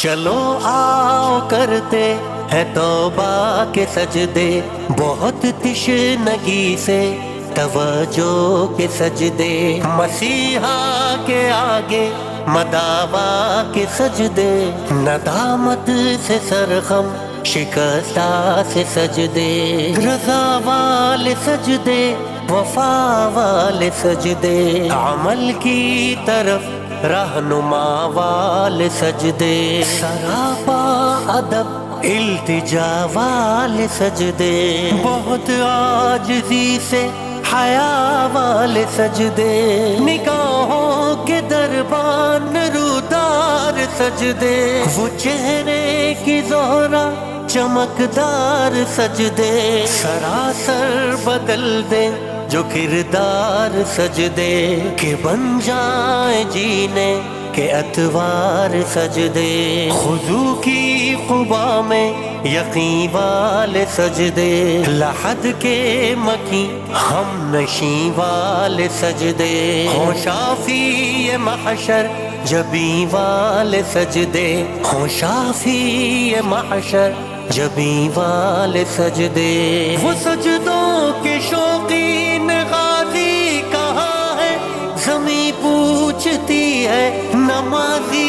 چلو آؤ کرتے ہے توبہ کے سجدے، بہت تشنگی سے توجہ کے سجدے، مسیحا کے آگے مداوا کے سجدے، ندامت سے سرخم شکستہ سے سجدے، رضا والے سجدے، وفا والے سجدے، عمل کی طرف رہنما والے سجدے، سراپا ادب التجا والے سجدے، بہت عاجزی سے حیا والے سجدے، نگاہوں کے دربان رودار سجدے، وہ چہرے کی زہرا چمکدار سجدے، سراسر بدل دے جو کردار سجدے، کہ بن جائیں جینے کے اتوار سجدے، خضوع کی قبا میں یقین والے سجدے، لحد کے مکی ہم نشیں والے سجدے، ہوں شافی محشر جبیں والے سجدے، ہوں شافی محشر جبیں والے سجدے، وہ سجدوں کے شوقین غازی کہاں ہے، زمیں پوچھتی ہے نمازی